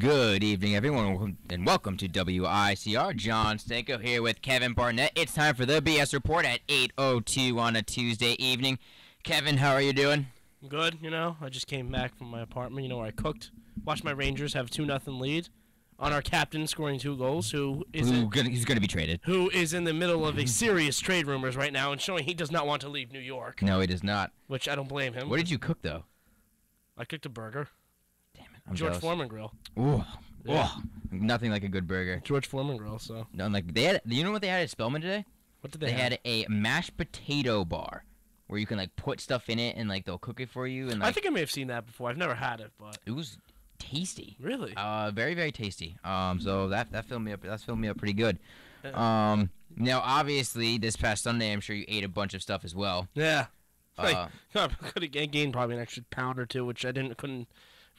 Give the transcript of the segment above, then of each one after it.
Good evening, everyone, and welcome to WICR. John Stanko here with Kevin Barnett. It's time for the BS Report at 8:02 on a Tuesday evening. Kevin, how are you doing? Good, I just came back from my apartment, where I cooked. Watched my Rangers have 2-0 lead on our captain scoring 2 goals, He's going to be traded. Who is in the middle of a serious trade rumors right now and showing he does not want to leave New York. No, he does not. Which I don't blame him. What did you cook, though? I cooked a burger. Damn it, I'm George jealous. Foreman grill. Ooh, Yeah. Nothing like a good burger. George Foreman grill, so. No, they had. You know what they had at Spellman today? What did They have? had a mashed potato bar where you can put stuff in it and they'll cook it for you and I think I may have seen that before. I've never had it, but. it was tasty. Really? Very, very tasty. So that filled me up. That's filled me up pretty good. Yeah. Now obviously this past Sunday I'm sure you ate a bunch of stuff as well. Yeah. Uh, I could have gained probably an extra pound or two, which I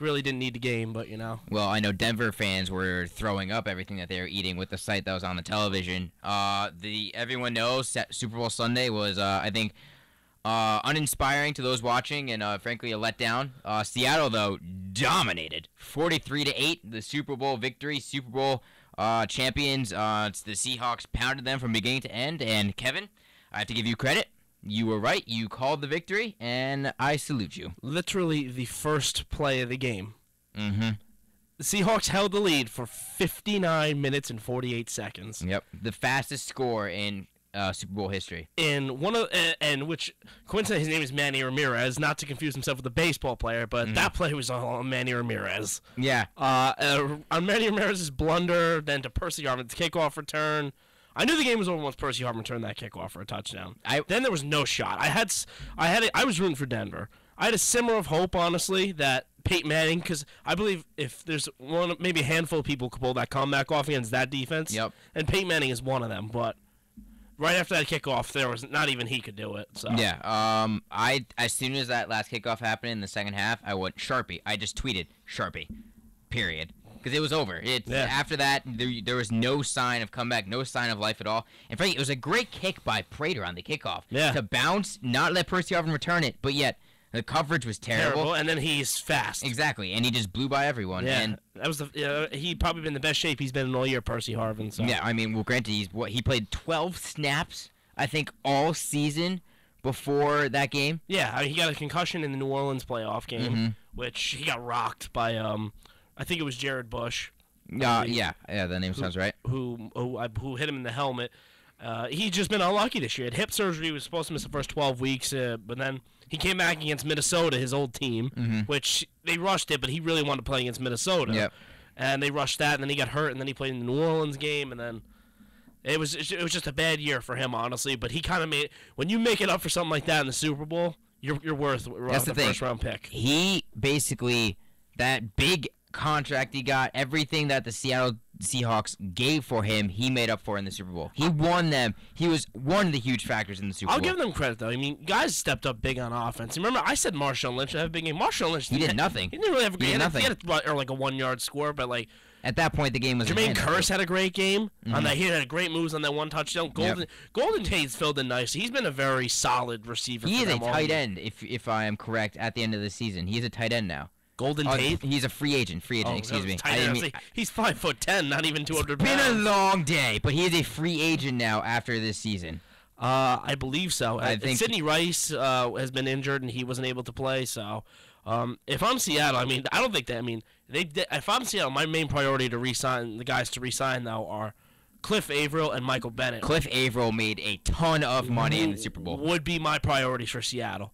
really didn't need to gain, but Well, I know Denver fans were throwing up everything that they were eating with the sight that was on the television. Everyone knows that Super Bowl Sunday was, I think, uninspiring to those watching and frankly a letdown. Seattle though dominated 43-8, the Super Bowl victory. Super Bowl champions. The Seahawks pounded them from beginning to end. And Kevin, I have to give you credit. You were right. You called the victory, and I salute you. literally the first play of the game. Mm-hmm. The Seahawks held the lead for 59 minutes and 48 seconds. Yep. The fastest score in Super Bowl history. In which coincidentally his name is Manny Ramirez, not to confuse himself with a baseball player, but that play was on Manny Ramirez. Yeah. On Manny Ramirez's blunder, then to Percy Harvin's kickoff return. I knew the game was over once Percy Harvin returned that kickoff for a touchdown. Then there was no shot. I was rooting for Denver. I had a simmer of hope, honestly, that Peyton Manning, because I believe if there's maybe a handful of people could pull that comeback off against that defense. Yep. And Peyton Manning is one of them. But right after that kickoff, there was not even he could do it. So. Yeah. As soon as that last kickoff happened in the second half, I went Sharpie. I just tweeted Sharpie. Period. Because it was over. After that, there was no sign of comeback, no sign of life at all. In fact, it was a great kick by Prater on the kickoff. Yeah. To bounce, not let Percy Harvin return it, but yet the coverage was terrible. And then he's fast. Exactly, and he just blew by everyone. Yeah, And that was he probably been in the best shape he's been in all year, Percy Harvin. So. yeah, I mean, well, granted, he played 12 snaps, I think, all season before that game. Yeah, he got a concussion in the New Orleans playoff game, which he got rocked by I think it was Jared Bush. Yeah, the name sounds right. Who hit him in the helmet. He's just been unlucky this year. Hip surgery, was supposed to miss the first 12 weeks, but then he came back against Minnesota, his old team, which they rushed it, but he really wanted to play against Minnesota. Yep. And they rushed that, and then he got hurt, and then he played in the New Orleans game, and then it was just a bad year for him, honestly. But he kind of made when you make it up for something like that in the Super Bowl, you're worth That's the thing. first round pick. He basically, that big contract he got, everything that the Seattle Seahawks gave for him, he made up for in the Super Bowl. He won them. He was one of the huge factors in the Super Bowl. I'll give them credit, though. I mean, guys stepped up big on offense. Remember, I said Marshawn Lynch would have a big game. Marshawn Lynch He did nothing. He didn't really have a great He did nothing. He had like a 1-yard score, but like At that point, the game was Jermaine in hand. Kearse had a great game on that. He had great moves on that one touchdown. Golden Tate's filled in nice. He's been a very solid receiver. He for is a them all tight year. end, if I am correct, at the end of the season. He is a tight end now. Golden Tate. He's a free agent. Excuse me. Tight end. He's 5'10", not even 200 It's been a pounds. long day, but he is a free agent now after this season. I believe so. I think Sidney Rice has been injured and he wasn't able to play. So, if I'm Seattle, I mean, I don't think that. I mean, if I'm Seattle, my main priority to re-sign the guys to re-sign though are Cliff Averill and Michael Bennett. Cliff Averill made a ton of money in the Super Bowl. Would be my priorities for Seattle.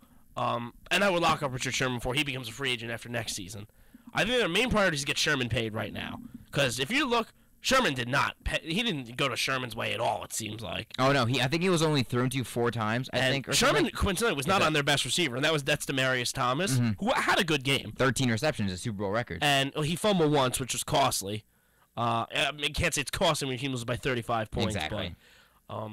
And I would lock up Richard Sherman before he becomes a free agent after next season. I think their main priority is to get Sherman paid right now. Because if you look, Sherman did not. He didn't go to Sherman's way at all, it seems like. Oh, no. I think he was only thrown to 4 times, I think. Or Sherman, something. coincidentally, was not on their best receiver, and that's Demaryius Thomas, who had a good game. 13 receptions is a Super Bowl record. And he fumbled once, which was costly. I can't say it's costly when your team loses by 35 points. Exactly. But,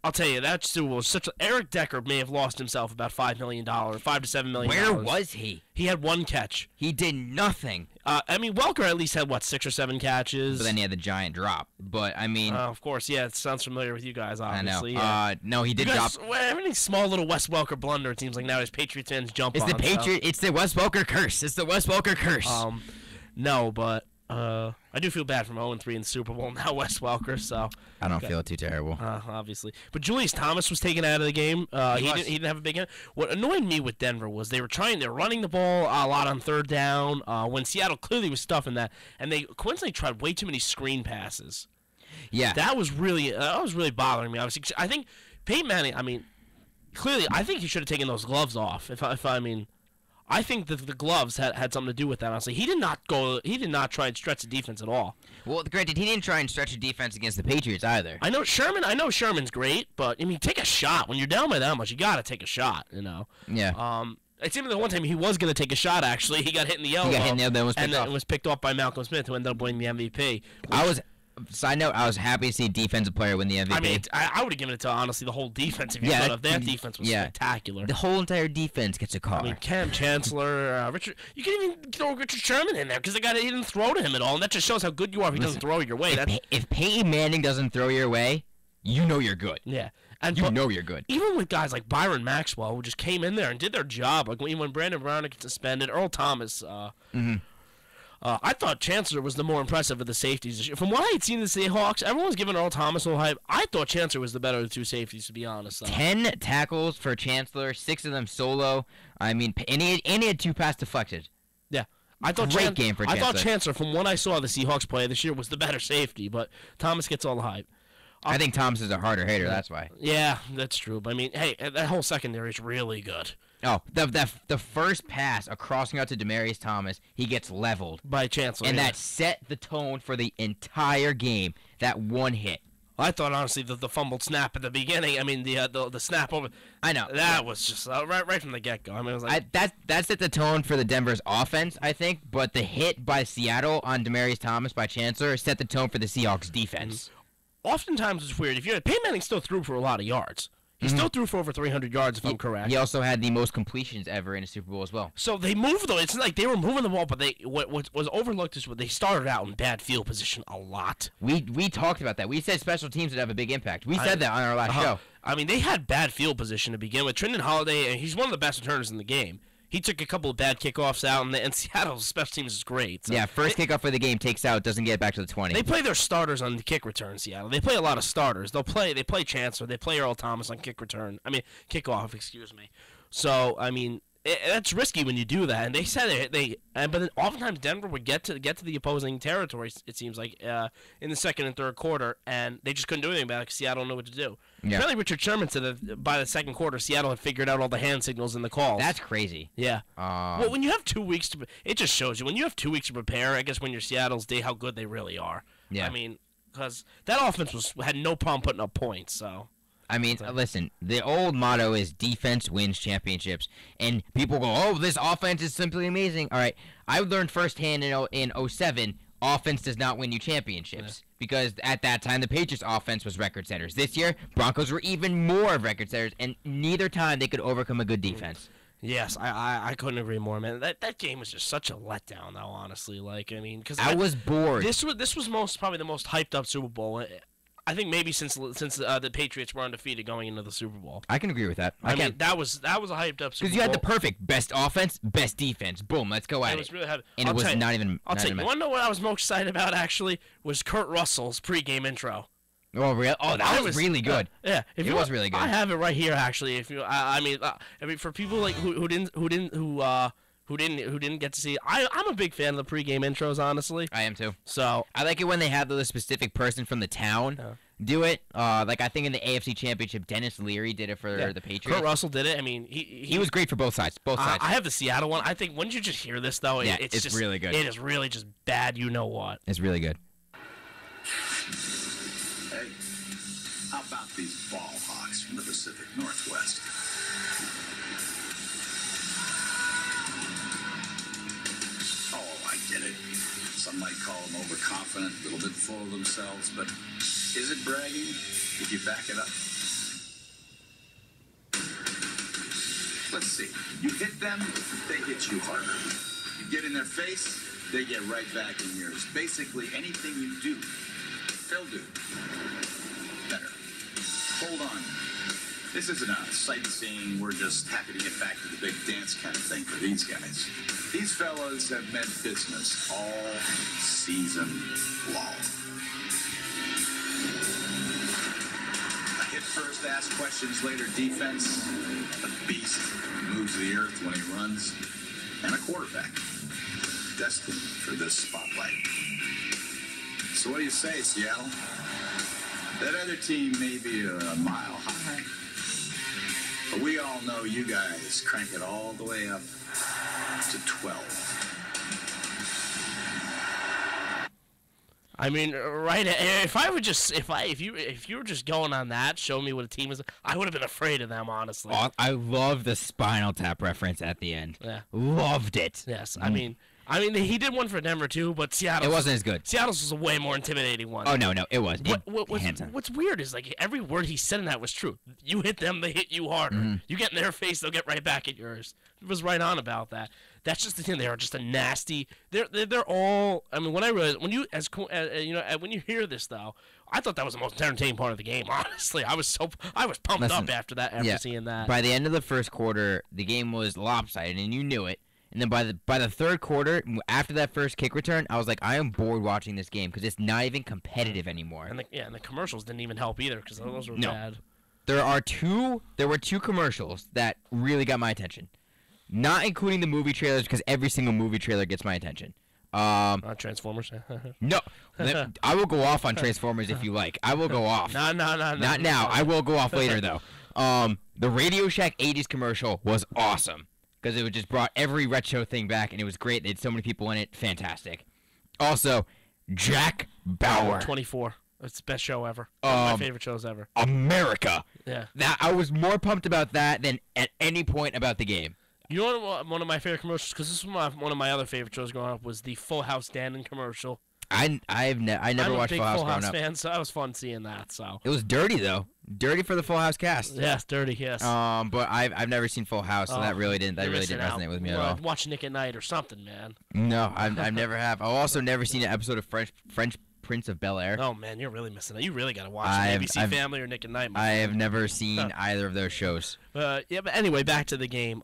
I'll tell you, that Super Bowl was such Eric Decker may have lost himself about $5 million, $5 to $7 million. Where was he? He had 1 catch. He did nothing. I mean, Welker at least had, 6 or 7 catches? But then he had the giant drop. But, I mean... of course, yeah, it sounds familiar with you guys, obviously. I know. Yeah. No, he did drop... Every small little Wes Welker blunder, it seems like nowadays Patriots fans jump It's on. It's the Wes Welker curse. It's the Wes Welker curse. No, but I do feel bad from 0-3 in the Super Bowl now, Wes Welker. So I don't feel too terrible. obviously, but Julius Thomas was taken out of the game. He didn't have a big hit. What annoyed me with Denver was they're running the ball a lot on third down when Seattle clearly was stuffing that, and they coincidentally tried way too many screen passes. Yeah, that was really bothering me. I think Peyton Manning. I mean, clearly, I think he should have taken those gloves off. I think that the gloves had something to do with that. Honestly, he did not try and stretch the defense at all. Well, granted, he didn't try and stretch the defense against the Patriots either. I know Sherman's great, but I mean, take a shot when you're down by that much. You got to take a shot. Yeah. It seemed the one time he was going to take a shot. Actually, he got hit in the elbow. Then was picked off by Malcolm Smith, who ended up winning the MVP. Side note, I was happy to see a defensive player win the MVP. I mean, I would have given it to, honestly, the whole defense if you thought of their defense was spectacular. The whole entire defense gets a car. I mean, Cam Chancellor, Richard. You can even throw Richard Sherman in there because the guy he didn't throw to him at all, and that just shows how good you are if he doesn't throw your way. If Peyton Manning doesn't throw your way, you know you're good. Yeah. You know you're good. Even with guys like Byron Maxwell, who just came in there and did their job, like when Brandon Brown gets suspended, Earl Thomas. I thought Chancellor was the more impressive of the safeties. From what I had seen in the Seahawks, everyone's giving Earl Thomas a little hype. I thought Chancellor was the better of the two safeties, to be honest. 10 tackles for Chancellor, 6 of them solo. I mean, and he had 2 pass deflected. Yeah. I thought Great game for Chancellor. I thought Chancellor, from what I saw the Seahawks play this year, was the better safety, but Thomas gets all the hype. I think Thomas is a harder hitter, that's why. Yeah, that's true. But I mean, hey, that whole secondary is really good. Oh, the first pass crossing out to Demaryius Thomas, he gets leveled by Chancellor, and that set the tone for the entire game. That one hit. I thought honestly the fumbled snap at the beginning. I mean the snap over. I know that was just right from the get go. I mean, it was like that set the tone for the Denver's offense, I think. But the hit by Seattle on Demaryius Thomas by Chancellor set the tone for the Seahawks defense. Oftentimes it's weird. Peyton Manning still threw for a lot of yards. He still threw for over 300 yards, if I'm correct. He also had the most completions ever in a Super Bowl as well. So they moved, though. It's like they were moving the ball, but what was overlooked is what they started out in bad field position a lot. We talked about that. We said special teams would have a big impact. We said that on our last show. I mean, they had bad field position to begin with. Trindon Holiday, and he's one of the best returners in the game. He took a couple of bad kickoffs out, and Seattle's special teams is great. So yeah, first kickoff for the game takes out, doesn't get back to the 20. They play their starters on the kick return, Seattle. They play a lot of starters. They play Chancellor. They play Earl Thomas on kickoff, excuse me. So, I mean, that's risky when you do that. And they said but then oftentimes Denver would get to the opposing territory, it seems like, in the second and third quarter, and they just couldn't do anything about it because Seattle knew what to do. Yeah. Apparently Richard Sherman said that by the second quarter, Seattle had figured out all the hand signals and the calls. That's crazy. Yeah. Well, when you have 2 weeks it just shows you. When you have 2 weeks to prepare, I guess when you're Seattle's day, how good they really are. Yeah. I mean, because that offense had no problem putting up points, so. I mean, listen, the old motto is defense wins championships. And people go, oh, this offense is simply amazing. All right, I learned firsthand in 07, offense does not win you championships. Yeah. Because at that time, the Patriots' offense was record setters. This year, Broncos were even more of record setters, and neither time they could overcome a good defense. Yes, I couldn't agree more, man. That game was just such a letdown, though, honestly. Like, I mean, because I was bored. This was probably the most hyped up Super Bowl. I think maybe since the Patriots were undefeated going into the Super Bowl. I can agree with that. I mean, that was a hyped up Super Bowl. Because you had the perfect best offense, best defense. Boom, let's go at it. It was really heavy. And it was not even. I'll tell you. You want to know what I was most excited about? Actually, was Kurt Russell's pregame intro. Oh, really? Oh, that was really good. Yeah, it was really good. I have it right here, actually. If you, I mean, for people like who didn't get to see it, I'm a big fan of the pregame intros, honestly. I am too. So I like it when they have the specific person from the town do it. Like I think in the AFC Championship, Dennis Leary did it for the Patriots. Kurt Russell did it. I mean, he was great for both sides. I have the Seattle one. I think once you just hear this though, it's just really good. It is really just bad. You know what? It's really good. Hey, how about these ball hawks from the Pacific Northwest? Oh, I get it. Some might call them overconfident, a little bit full of themselves, but is it bragging if you back it up? Let's see. You hit them, they hit you harder. You get in their face, they get right back in yours. Basically, anything you do, they'll do better. Hold on. This isn't a sightseeing, we're just happy to get back to the big dance kind of thing for these guys. These fellas have meant business all season long. A hit first, ask questions later defense. A beast moves the earth when he runs. And a quarterback destined for this spotlight. So what do you say, Seattle? That other team may be a mile high, but we all know you guys crank it all the way up to 12. I mean, right? If you were just going on that, show me what a team is, I would have been afraid of them, honestly. Oh, I love the Spinal Tap reference at the end. Yeah, loved it. Yes, I mean, he did one for Denver too, but Seattle. It wasn't as good. Seattle's was a way more intimidating one. Oh no, it was. What's weird is like every word he said in that was true. You hit them, they hit you harder. Mm-hmm. You get in their face, they'll get right back at yours. It was right on about that. That's just the thing. They are just a nasty. They're all. I mean, when I realized when you when you hear this though, I thought that was the most entertaining part of the game. Honestly, I was pumped up after seeing that. By the end of the first quarter, the game was lopsided, and you knew it. And then by the third quarter, after that first kick return, I was like, I am bored watching this game because it's not even competitive anymore. And the commercials didn't even help either because those were bad. There were two commercials that really got my attention, not including the movie trailers because every single movie trailer gets my attention. Transformers. No, I will go off on Transformers if you like. I will go off. No. Not now. I will go off later though. The Radio Shack '80s commercial was awesome. Because it just brought every retro thing back, and it was great. They had so many people in it. Fantastic. Also, Jack Bauer. 24. It's the best show ever. One of my favorite shows ever. America. Yeah. I was more pumped about that than at any point about the game. You know what, one of my favorite commercials, because this was one of my other favorite shows growing up, was the Full House Dannon commercial. I never watched Full House growing up. I'm a big Full House fan, so that was fun seeing that. So it was dirty though. Dirty for the Full House cast. Yes, dirty. Yes. But I've never seen Full House, so that really didn't resonate with me at all. Watch Nick at Night or something, man. No, I've never have. I've also never seen an episode of French Prince of Bel-Air. Oh man, you're really missing it. You really gotta watch ABC Family or Nick at Night. I have never seen either of those shows. But anyway, back to the game.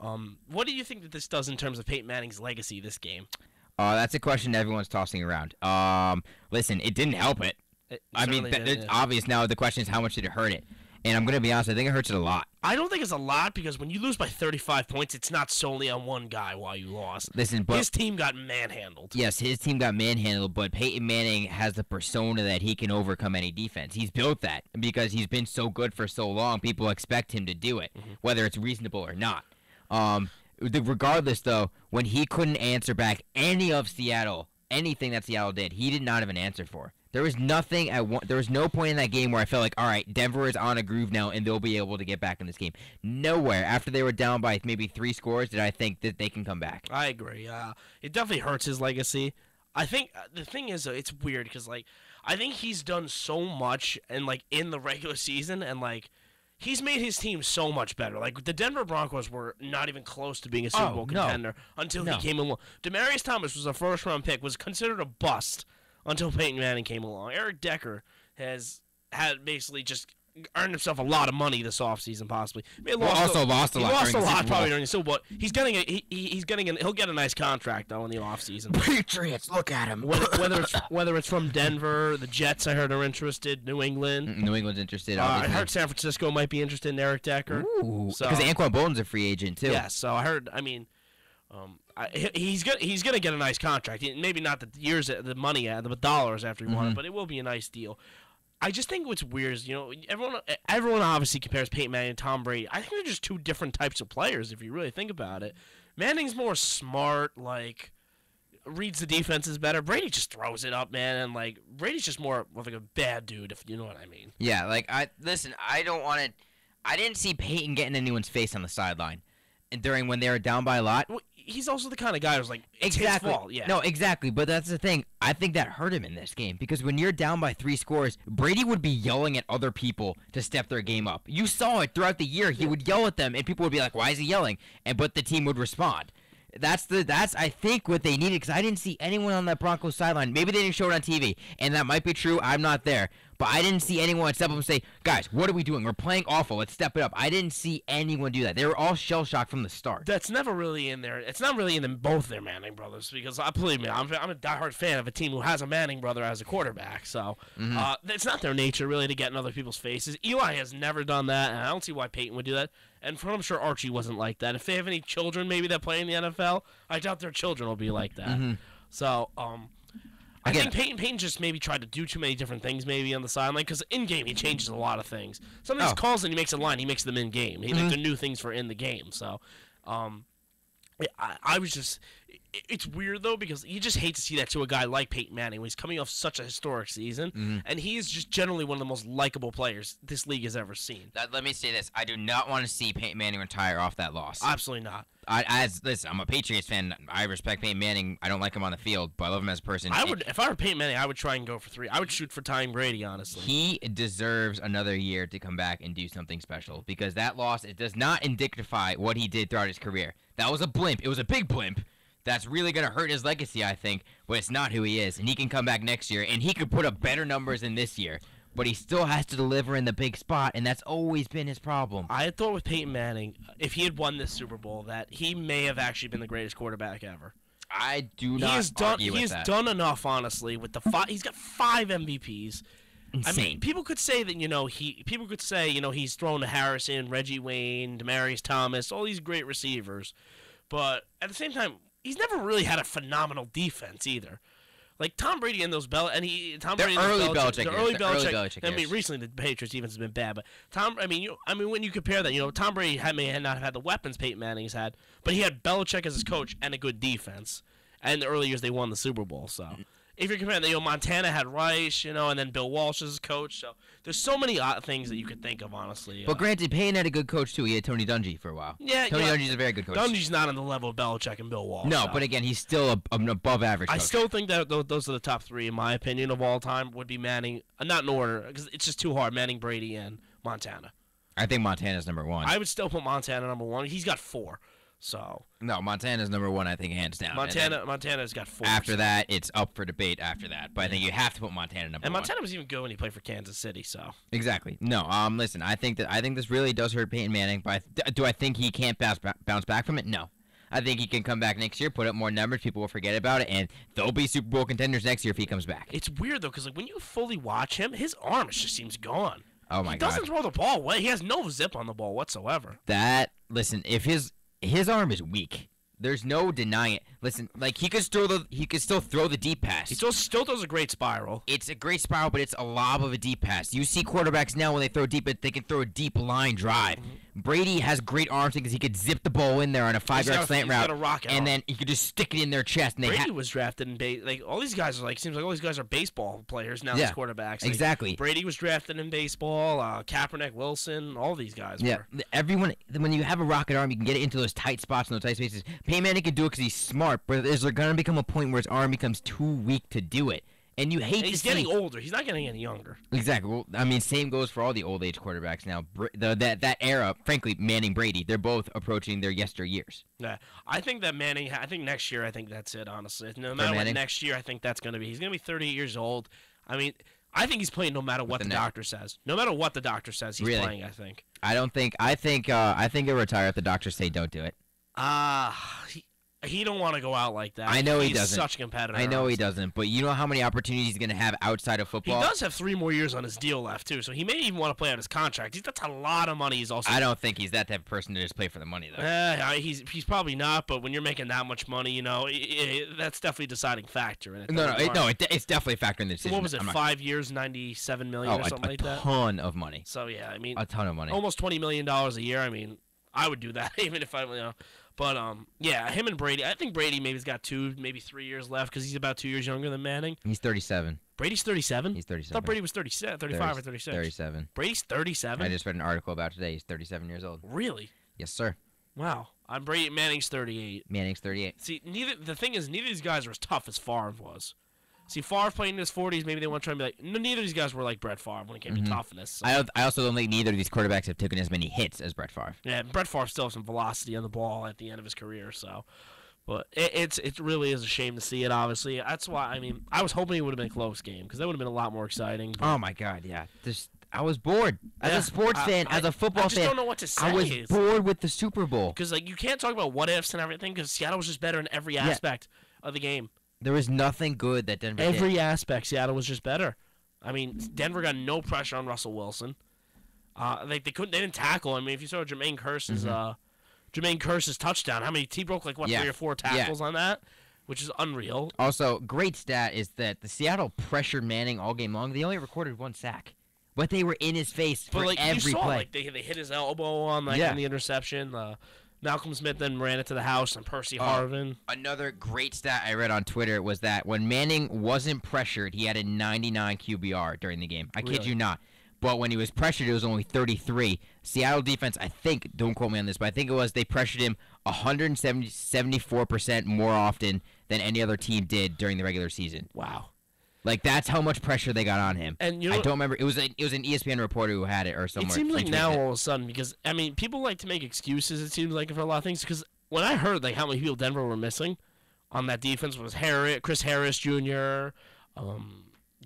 What do you think that this does in terms of Peyton Manning's legacy? This game. That's a question everyone's tossing around. Listen, it didn't help it. It's obvious now. The question is, how much did it hurt it? And I'm going to be honest, I think it hurts it a lot. I don't think it's a lot because when you lose by 35 points, it's not solely on one guy while you lost. Listen, but his team got manhandled. Yes, his team got manhandled, but Peyton Manning has the persona that he can overcome any defense. He's built that because he's been so good for so long. People expect him to do it, whether it's reasonable or not. Regardless, though, when he couldn't answer back anything that Seattle did, he did not have an answer for. There was nothing there was no point in that game where I felt like, all right, Denver is on a groove now and they'll be able to get back in this game. Nowhere after they were down by maybe 3 scores did I think that they can come back. I agree. It definitely hurts his legacy. I think the thing is, it's weird because I think he's done so much and in the regular season and he's made his team so much better. The Denver Broncos were not even close to being a Super Bowl contender until he came along. Demaryius Thomas was a first-round pick, was considered a bust until Peyton Manning came along. Eric Decker has had basically just earned himself a lot of money this offseason, possibly. He lost a lot probably during the Super Bowl. He'll get a nice contract though in the offseason. Patriots, look at him. whether it's from Denver, the Jets I heard are interested, New England. New England's interested. I heard San Francisco might be interested in Eric Decker. Because Anquan Bolden's a free agent too. Yeah, so I heard. I mean. He's gonna get a nice contract. Maybe not the money, the dollars after he won it, but it will be a nice deal. I just think what's weird is everyone obviously compares Peyton Manning and Tom Brady. I think they're just two different types of players if you really think about it. Manning's more smart, reads the defenses better. Brady just throws it up, man, and Brady's just more of a bad dude, if you know what I mean. Yeah, I don't want to. I didn't see Peyton getting anyone's face on the sideline, and when they were down by a lot. Well, he's also the kind of guy who's it's exactly. his fault. Yeah. No, exactly. But that's the thing. I think that hurt him in this game because when you're down by 3 scores, Brady would be yelling at other people to step their game up. You saw it throughout the year. He would yell at them, and people would be like, "Why is he yelling?" But the team would respond. That's I think what they needed because I didn't see anyone on that Broncos sideline. Maybe they didn't show it on TV, and that might be true. I'm not there. But I didn't see anyone step up and say, guys, what are we doing? We're playing awful. Let's step it up. I didn't see anyone do that. They were all shell-shocked from the start. That's never really in there. It's not really in them, both their Manning brothers, because believe me, I'm a diehard fan of a team who has a Manning brother as a quarterback. So it's not their nature really to get in other people's faces. Eli has never done that, and I don't see why Peyton would do that. And I'm sure Archie wasn't like that. If they have any children maybe that play in the NFL, I doubt their children will be like that. So I think Peyton just maybe tried to do too many different things maybe on the sideline, because in-game he changes a lot of things. Some of these calls that he makes a line, he makes them in-game. They're new things for in the game. So I was just – it's weird, though, because you just hate to see that to a guy like Peyton Manning when he's coming off such a historic season, and he is just generally one of the most likable players this league has ever seen. Let me say this. I do not want to see Peyton Manning retire off that loss. Absolutely not. Listen, I'm a Patriots fan. I respect Peyton Manning. I don't like him on the field, but I love him as a person. If I were Peyton Manning, I would try and go for 3. I would shoot for tying Brady, honestly. He deserves another year to come back and do something special, because that loss, it does not indignify what he did throughout his career. That was a blimp. It was a big blimp. That's really going to hurt his legacy, I think, but it's not who he is. And he can come back next year, and he could put up better numbers than this year. But he still has to deliver in the big spot, and that's always been his problem. I had thought with Peyton Manning, if he had won this Super Bowl, that he may have actually been the greatest quarterback ever. I do not argue with that. He has done enough, honestly, with the 5. He's got 5 MVPs. Insane. I mean, people could say that, he's thrown to Harrison, Reggie Wayne, Demaryius Thomas, all these great receivers. But at the same time, he's never really had a phenomenal defense either. Like Tom Brady and those Belichick. I mean, recently the Patriots defense has been bad, but when you compare that, Tom Brady may not have had the weapons Peyton Manning's had, but he had Belichick as his coach and a good defense. And in the early years they won the Super Bowl. So if you're comparing, Montana had Rice, and then Bill Walsh as his coach. So there's so many things that you could think of, honestly. But granted, Payne had a good coach too. He had Tony Dungy for a while. Yeah, Tony Dungy's a very good coach. Dungy's not on the level of Belichick and Bill Walsh. No, but again, he's still an above average coach. I still think that those are the top 3, in my opinion, of all time. Would be Manning, not in order, because it's just too hard. Manning, Brady, and Montana. I think Montana's number 1. I would still put Montana number 1. He's got 4. So no, Montana's number 1, I think, hands down. Montana's got 4. After that, it's up for debate after that. But I think you have to put Montana number 1. And Montana was even good when he played for Kansas City. So exactly. No, listen, I think this really does hurt Peyton Manning. But do I think he can't bounce back from it? No. I think he can come back next year, put up more numbers, people will forget about it, and they'll be Super Bowl contenders next year if he comes back. It's weird, though, because when you fully watch him, his arm just seems gone. Oh, my God. He doesn't throw the ball away. He has no zip on the ball whatsoever. Listen, if his arm is weak, there's no denying it. Listen, like he could still throw the deep pass. He still throws a great spiral. It's a great spiral, but it's a lob of a deep pass. You see quarterbacks now when they throw deep, they can throw a deep line drive. Brady has great arms because he could zip the ball in there on a 5-yard slant route, and then he could just stick it in their chest. And Brady was drafted in all these guys are seems like all these guys are baseball players now. These quarterbacks, exactly. Brady was drafted in baseball. Kaepernick, Wilson, all these guys. Yeah, everyone. When you have a rocket arm, you can get it into those tight spots and those tight spaces. Peyton Manning can do it because he's smart, but is there going to become a point where his arm becomes too weak to do it? And you hate to see. He's getting older. He's not getting any younger. Exactly. Well, I mean, same goes for all the old age quarterbacks now. That era, frankly, Manning, Brady, they're both approaching their yesteryears. Yeah, I think that Manning. I think next year. I think that's it. Honestly, no matter what next year, I think that's going to be. He's going to be 38 years old. I mean, I think he's playing no matter what the doctor says. No matter what the doctor says, he's playing. I think. I think he'll retire if the doctors say don't do it. He don't want to go out like that. I know he doesn't. He's such a competitor. I know he doesn't, but you know how many opportunities he's going to have outside of football? He does have 3 more years on his deal left, too, so he may even want to play out his contract. That's a lot of money. He's also. I don't think he's that type of person to just play for the money, though. He's probably not, but when you're making that much money, that's definitely a deciding factor in it. It's definitely a factor in the decision. So what was it, 5 years, $97 million or something like that? A ton of money. So, yeah, I mean. A ton of money. Almost $20 million a year. I mean, I would do that even if I. But, him and Brady, I think Brady maybe has got 2, maybe 3 years left because he's about 2 years younger than Manning. He's 37. Brady's 37? He's 37. I thought Brady was 35 or 36. 37. Brady's 37? I just read an article about today. He's 37 years old. Really? Yes, sir. Wow. Manning's 38. Manning's 38. See, neither of these guys are as tough as Favre was. See, Favre playing in his 40s, maybe they want to try and be like, no, neither of these guys were like Brett Favre when it came to toughness. So. I also don't think neither of these quarterbacks have taken as many hits as Brett Favre. Yeah, Brett Favre still has some velocity on the ball at the end of his career, so. But it really is a shame to see it. Obviously, that's why. I mean, I was hoping it would have been a close game because that would have been a lot more exciting. Oh my God, yeah. I was bored as Yeah, a sports fan, as a football I just fan. don't know what to say. I was bored with the Super Bowl. Because like you can't talk about what ifs and everything because Seattle was just better in every aspect of the game. There was nothing good that Denver did. Every aspect, Seattle was just better. I mean, Denver got no pressure on Russell Wilson. They didn't tackle. I mean, if you saw Jermaine Kearse's touchdown, how many he broke 3 or 4 tackles on that, which is unreal. Also, great stat is that the Seattle pressured Manning all game long. They only recorded 1 sack, but they were in his face for every play. They hit his elbow on in the interception. Malcolm Smith then ran it to the house on Percy Harvin. Another great stat I read on Twitter was that when Manning wasn't pressured, he had a 99 QBR during the game. I kid you not. But when he was pressured, it was only 33. Seattle defense, I think, don't quote me on this, but I think it was they pressured him 174% more often than any other team did during the regular season. Wow. Like, that's how much pressure they got on him. And I don't remember. It was an ESPN reporter who had it or somewhere. It seems like now all of a sudden, because, I mean, people like to make excuses, it seems like, for a lot of things. Because when I heard how many people Denver were missing on that defense was Chris Harris Jr.,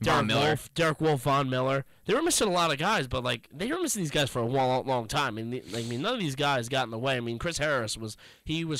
Derek Wolf, Von Miller. They were missing a lot of guys, but they were missing these guys for a long time. I mean, none of these guys got in the way. I mean, Chris Harris was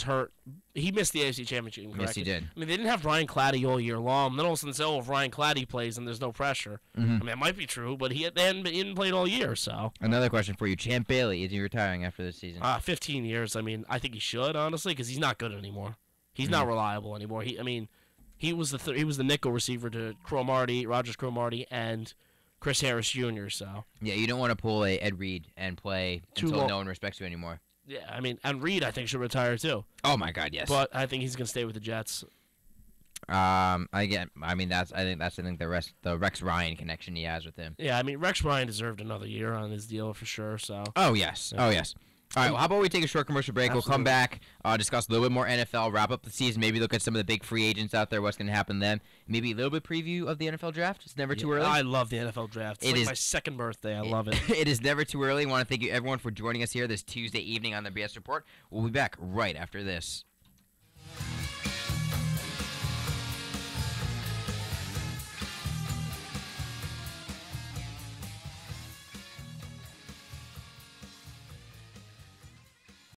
hurt. He missed the AFC Championship. Correct? Yes, he did. I mean, they didn't have Ryan Clady all year long. Then all of a sudden, say, if Ryan Clady plays, and there's no pressure. Mm-hmm. I mean, it might be true, but he hadn't played all year. So another question for you: Champ Bailey, is he retiring after this season? 15 years. I mean, I think he should honestly, because he's not good anymore. He's not reliable anymore. He was the nickel receiver to Rogers Cromartie, and Chris Harris Jr. So yeah, you don't want to pull a Ed Reed and play until no one respects you anymore. Yeah, I mean, and Reed I think should retire too. Oh my God, yes. But I think he's gonna stay with the Jets. I think that's the Rex Ryan connection he has with him. Yeah, I mean Rex Ryan deserved another year on his deal for sure. So. Oh yes. All right, well, how about we take a short commercial break? Absolutely. We'll come back, discuss a little bit more NFL, wrap up the season, maybe look at some of the big free agents out there, what's going to happen then. Maybe a little bit preview of the NFL draft. It's never too early. I love the NFL draft. It's my second birthday. I love it. It is never too early. I want to thank you, everyone, for joining us here this Tuesday evening on the BS Report. We'll be back right after this.